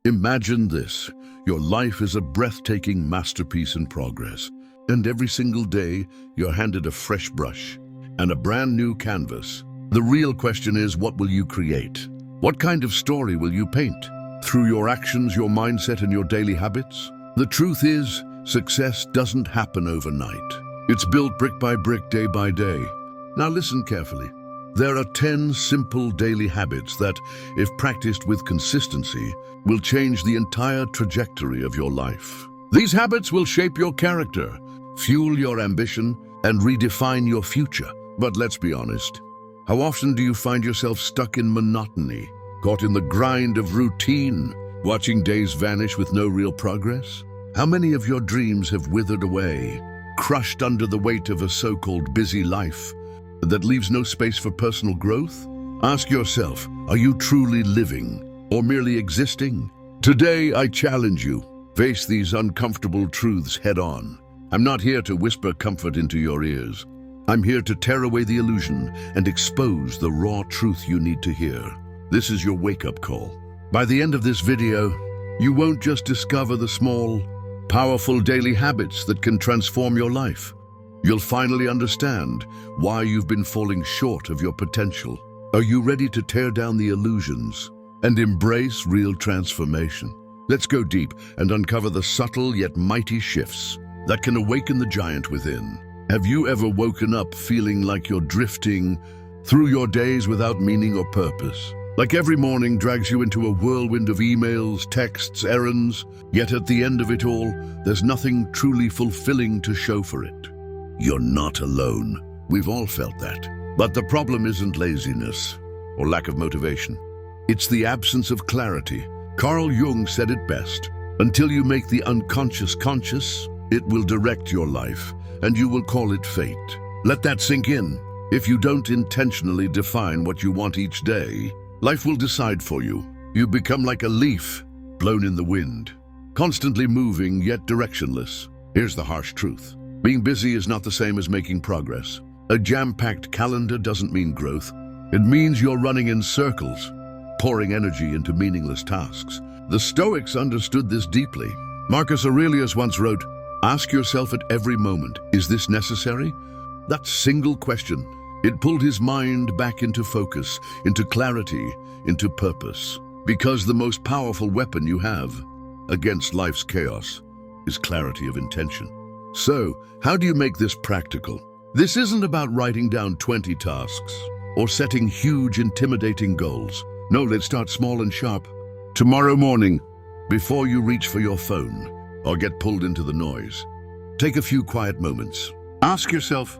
Imagine this. Your life is a breathtaking masterpiece in progress, and every single day you're handed a fresh brush and a brand new canvas. The real question is, what will you create? What kind of story will you paint? Through your actions, your mindset, and your daily habits? The truth is, success doesn't happen overnight. It's built brick by brick, day by day. Now listen carefully. There are 10 simple daily habits that, if practiced with consistency, will change the entire trajectory of your life. These habits will shape your character, fuel your ambition, and redefine your future. But let's be honest. How often do you find yourself stuck in monotony, caught in the grind of routine, watching days vanish with no real progress? How many of your dreams have withered away, crushed under the weight of a so-called busy life that leaves no space for personal growth? Ask yourself, are you truly living or merely existing? Today, I challenge you. Face these uncomfortable truths head-on. I'm not here to whisper comfort into your ears. I'm here to tear away the illusion and expose the raw truth you need to hear. This is your wake-up call. By the end of this video, you won't just discover the small, powerful daily habits that can transform your life. You'll finally understand why you've been falling short of your potential. Are you ready to tear down the illusions and embrace real transformation? Let's go deep and uncover the subtle yet mighty shifts that can awaken the giant within. Have you ever woken up feeling like you're drifting through your days without meaning or purpose? Like every morning drags you into a whirlwind of emails, texts, errands, yet at the end of it all, there's nothing truly fulfilling to show for it. You're not alone. We've all felt that. But the problem isn't laziness or lack of motivation. It's the absence of clarity. Carl Jung said it best. Until you make the unconscious conscious, it will direct your life, and you will call it fate. Let that sink in. If you don't intentionally define what you want each day, life will decide for you. You become like a leaf blown in the wind, constantly moving yet directionless. Here's the harsh truth. Being busy is not the same as making progress. A jam-packed calendar doesn't mean growth. It means you're running in circles, pouring energy into meaningless tasks. The Stoics understood this deeply. Marcus Aurelius once wrote, "Ask yourself at every moment, is this necessary?" That single question, it pulled his mind back into focus, into clarity, into purpose. Because the most powerful weapon you have against life's chaos is clarity of intention. So, how do you make this practical? This isn't about writing down 20 tasks or setting huge, intimidating goals. No, let's start small and sharp. Tomorrow morning, before you reach for your phone or get pulled into the noise, take a few quiet moments. Ask yourself,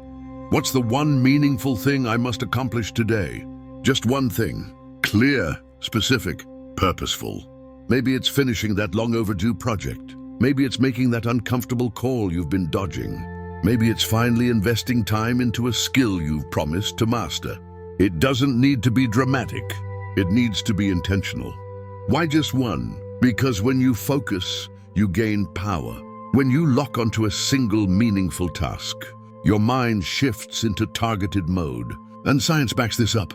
what's the one meaningful thing I must accomplish today? Just one thing. Clear, specific, purposeful. Maybe it's finishing that long overdue project. Maybe it's making that uncomfortable call you've been dodging. Maybe it's finally investing time into a skill you've promised to master. It doesn't need to be dramatic. It needs to be intentional. Why just one? Because when you focus, you gain power. When you lock onto a single meaningful task, your mind shifts into targeted mode. And science backs this up.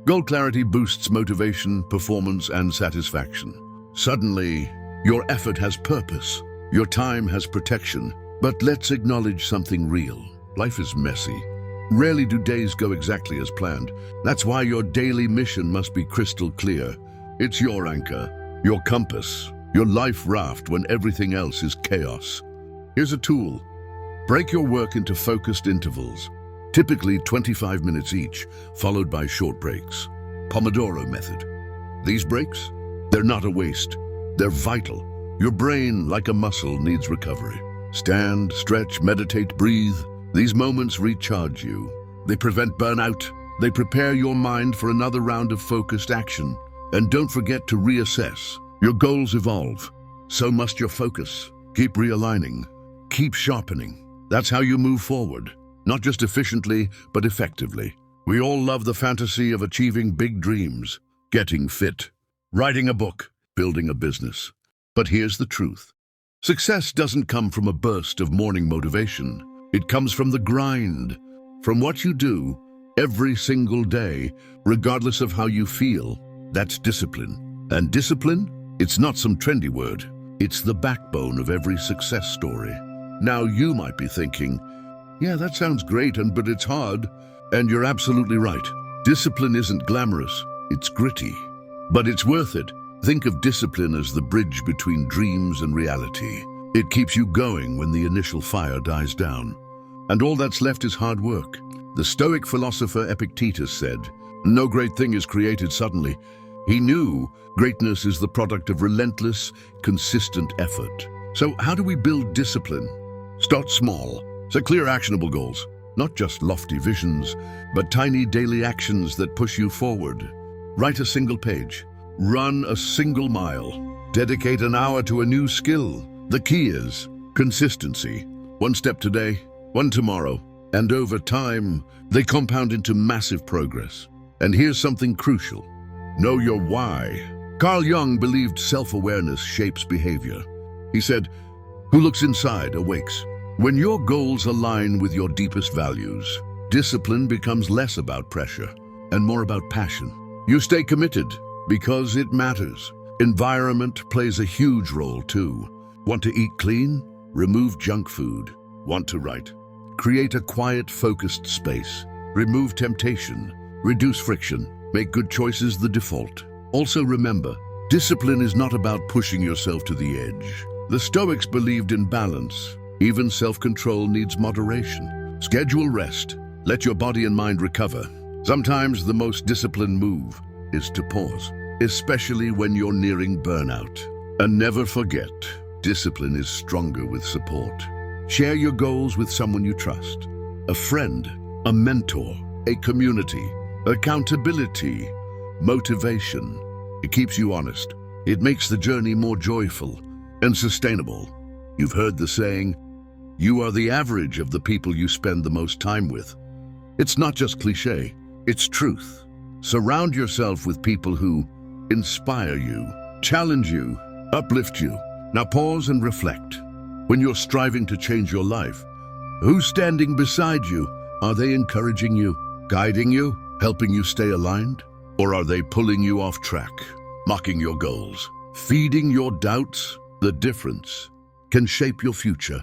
Goal clarity boosts motivation, performance, and satisfaction. Suddenly, your effort has purpose. Your time has protection. But let's acknowledge something real. Life is messy. Rarely do days go exactly as planned. That's why your daily mission must be crystal clear. It's your anchor, your compass, your life raft when everything else is chaos. Here's a tool. Break your work into focused intervals, typically 25 minutes each, followed by short breaks. Pomodoro method. These breaks, they're not a waste. They're vital. Your brain, like a muscle, needs recovery. Stand, stretch, meditate, breathe. These moments recharge you. They prevent burnout. They prepare your mind for another round of focused action. And don't forget to reassess. Your goals evolve. So must your focus. Keep realigning. Keep sharpening. That's how you move forward. Not just efficiently, but effectively. We all love the fantasy of achieving big dreams, getting fit, writing a book, building a business. But here's the truth. Success doesn't come from a burst of morning motivation. It comes from the grind, from what you do every single day, regardless of how you feel. That's discipline. And discipline, It's not some trendy word. It's the backbone of every success story. Now you might be thinking, yeah, that sounds great, but it's hard. And you're absolutely right. Discipline isn't glamorous, it's gritty. But it's worth it. Think of discipline as the bridge between dreams and reality. It keeps you going when the initial fire dies down. And all that's left is hard work. The Stoic philosopher Epictetus said, "No great thing is created suddenly." He knew greatness is the product of relentless, consistent effort. So how do we build discipline? Start small. Set clear, actionable goals. Not just lofty visions, but tiny daily actions that push you forward. Write a single page. Run a single mile. Dedicate an hour to a new skill. The key is consistency. One step today, one tomorrow, and over time, they compound into massive progress. And here's something crucial. Know your why. Carl Jung believed self-awareness shapes behavior. He said, "Who looks inside awakes." When your goals align with your deepest values, discipline becomes less about pressure and more about passion. You stay committed because it matters. Environment plays a huge role too. Want to eat clean? Remove junk food. Want to write? Create a quiet, focused space. Remove temptation. Reduce friction. Make good choices the default. Also remember, discipline is not about pushing yourself to the edge. The Stoics believed in balance. Even self-control needs moderation. Schedule rest. Let your body and mind recover. Sometimes the most disciplined move is to pause, especially when you're nearing burnout. And never forget, discipline is stronger with support. Share your goals with someone you trust. A friend, a mentor, a community, accountability, motivation. It keeps you honest. It makes the journey more joyful and sustainable. You've heard the saying, you are the average of the people you spend the most time with. It's not just cliche, it's truth. Surround yourself with people who inspire you, challenge you, uplift you. Now pause and reflect. When you're striving to change your life, who's standing beside you? Are they encouraging you, guiding you, helping you stay aligned? Or are they pulling you off track, mocking your goals, feeding your doubts? The difference can shape your future.